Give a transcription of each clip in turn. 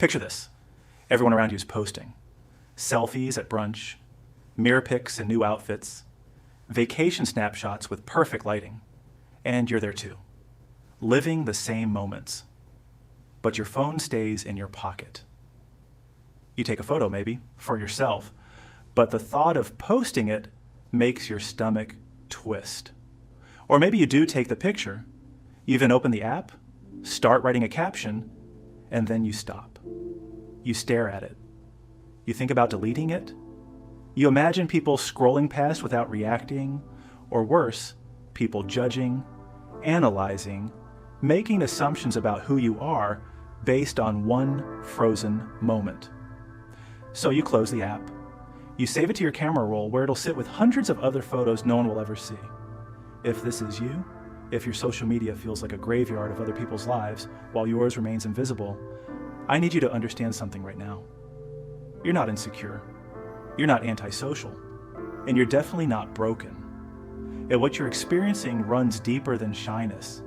Picture this. Everyone around you is posting. Selfies at brunch, mirror pics in new outfits, vacation snapshots with perfect lighting. And you're there too, living the same moments. But your phone stays in your pocket. You take a photo maybe, for yourself, but the thought of posting it makes your stomach twist. Or maybe you do take the picture, you even open the app, start writing a caption, and then you stop. You stare at it. You think about deleting it. You imagine people scrolling past without reacting, or worse, people judging, analyzing, making assumptions about who you are based on one frozen moment. So you close the app. You save it to your camera roll where it'll sit with hundreds of other photos no one will ever see. If this is you, if your social media feels like a graveyard of other people's lives while yours remains invisible, I need you to understand something right now. You're not insecure. You're not antisocial. And you're definitely not broken. And what you're experiencing runs deeper than shyness.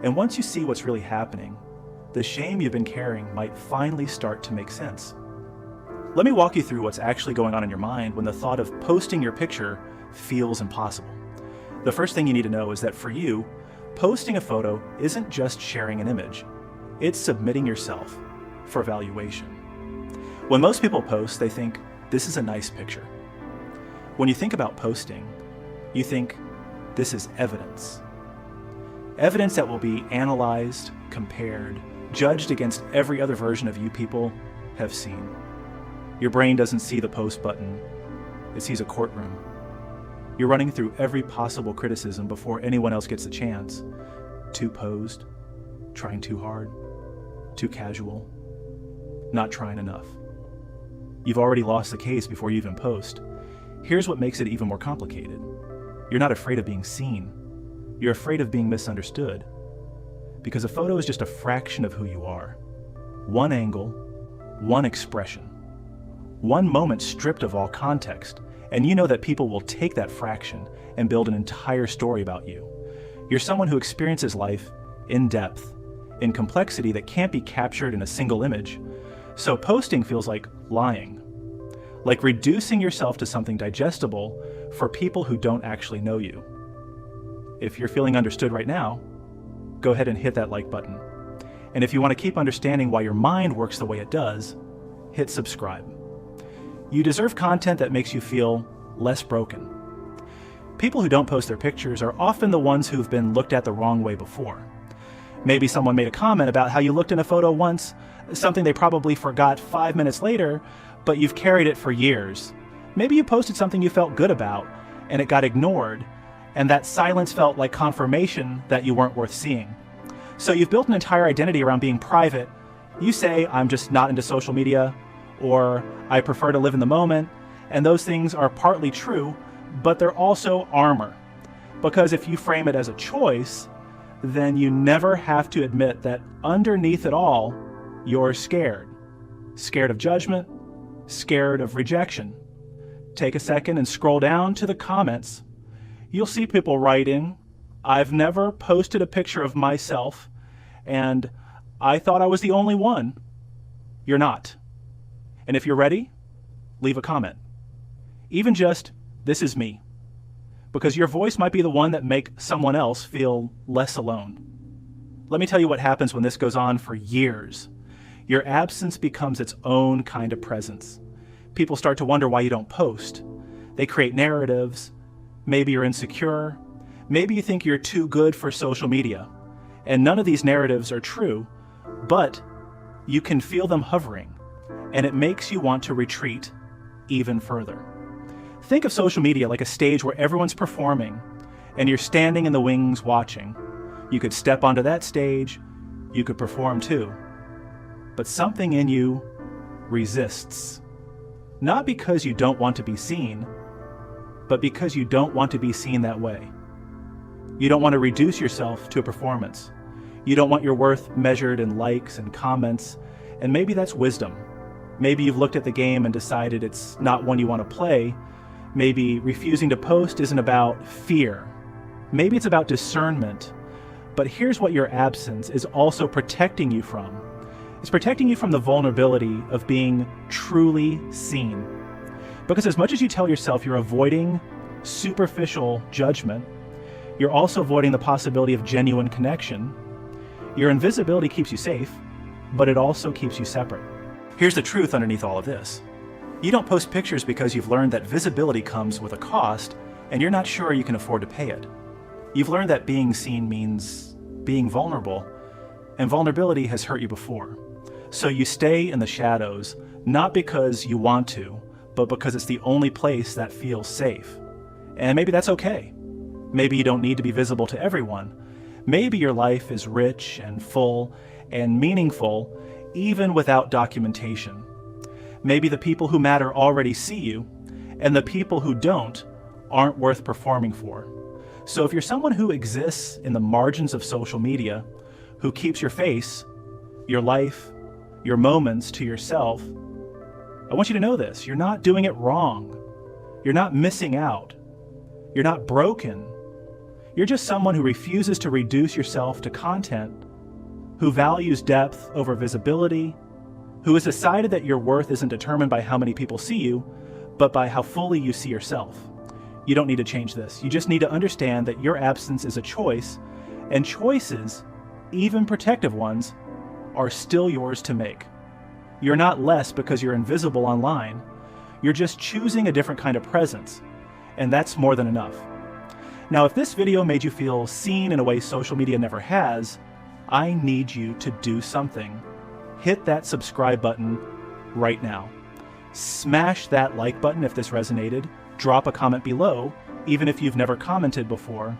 And once you see what's really happening, the shame you've been carrying might finally start to make sense. Let me walk you through what's actually going on in your mind when the thought of posting your picture feels impossible. The first thing you need to know is that for you, posting a photo isn't just sharing an image. It's submitting yourself for evaluation. When most people post, they think, this is a nice picture. When you think about posting, you think, this is evidence. Evidence that will be analyzed, compared, judged against every other version of you people have seen. Your brain doesn't see the post button, it sees a courtroom. You're running through every possible criticism before anyone else gets a chance. Too posed, trying too hard, too casual, not trying enough. You've already lost the case before you even post. Here's what makes it even more complicated. You're not afraid of being seen. You're afraid of being misunderstood. Because a photo is just a fraction of who you are. One angle, one expression, one moment stripped of all context, and you know that people will take that fraction and build an entire story about you. You're someone who experiences life in depth, in complexity that can't be captured in a single image. So posting feels like lying, like reducing yourself to something digestible for people who don't actually know you. If you're feeling understood right now, go ahead and hit that like button. And if you want to keep understanding why your mind works the way it does, hit subscribe. You deserve content that makes you feel less broken. People who don't post their pictures are often the ones who've been looked at the wrong way before. Maybe someone made a comment about how you looked in a photo once, something they probably forgot 5 minutes later, but you've carried it for years. Maybe you posted something you felt good about, and it got ignored, and that silence felt like confirmation that you weren't worth seeing. So you've built an entire identity around being private. You say, I'm just not into social media, or I prefer to live in the moment, and those things are partly true, but they're also armor. Because if you frame it as a choice, then you never have to admit that underneath it all, you're scared. Scared of judgment, scared of rejection. Take a second and scroll down to the comments. You'll see people writing, I've never posted a picture of myself, and I thought I was the only one. You're not. And if you're ready, leave a comment. Even just, this is me. Because your voice might be the one that makes someone else feel less alone. Let me tell you what happens when this goes on for years. Your absence becomes its own kind of presence. People start to wonder why you don't post. They create narratives. Maybe you're insecure. Maybe you think you're too good for social media. And none of these narratives are true, but you can feel them hovering, and it makes you want to retreat even further. Think of social media like a stage where everyone's performing, and you're standing in the wings watching. You could step onto that stage, you could perform too. But something in you resists. Not because you don't want to be seen, but because you don't want to be seen that way. You don't want to reduce yourself to a performance. You don't want your worth measured in likes and comments, and maybe that's wisdom. Maybe you've looked at the game and decided it's not one you want to play. Maybe refusing to post isn't about fear. Maybe it's about discernment. But here's what your absence is also protecting you from. It's protecting you from the vulnerability of being truly seen. Because as much as you tell yourself you're avoiding superficial judgment, you're also avoiding the possibility of genuine connection. Your invisibility keeps you safe, but it also keeps you separate. Here's the truth underneath all of this. You don't post pictures because you've learned that visibility comes with a cost and you're not sure you can afford to pay it. You've learned that being seen means being vulnerable, and vulnerability has hurt you before. So you stay in the shadows, not because you want to, but because it's the only place that feels safe. And maybe that's okay. Maybe you don't need to be visible to everyone. Maybe your life is rich and full and meaningful, even without documentation. Maybe the people who matter already see you, and the people who don't aren't worth performing for. So if you're someone who exists in the margins of social media, who keeps your face, your life, your moments to yourself, I want you to know this. You're not doing it wrong. You're not missing out. You're not broken. You're just someone who refuses to reduce yourself to content, who values depth over visibility, who has decided that your worth isn't determined by how many people see you, but by how fully you see yourself. You don't need to change this. You just need to understand that your absence is a choice, and choices, even protective ones, are still yours to make. You're not less because you're invisible online. You're just choosing a different kind of presence, and that's more than enough. Now, if this video made you feel seen in a way social media never has, I need you to do something. Hit that subscribe button right now. Smash that like button if this resonated. Drop a comment below, even if you've never commented before.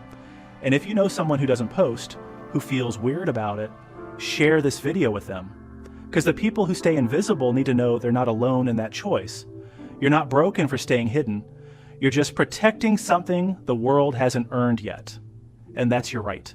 And if you know someone who doesn't post, who feels weird about it, share this video with them. Because the people who stay invisible need to know they're not alone in that choice. You're not broken for staying hidden. You're just protecting something the world hasn't earned yet. And that's your right.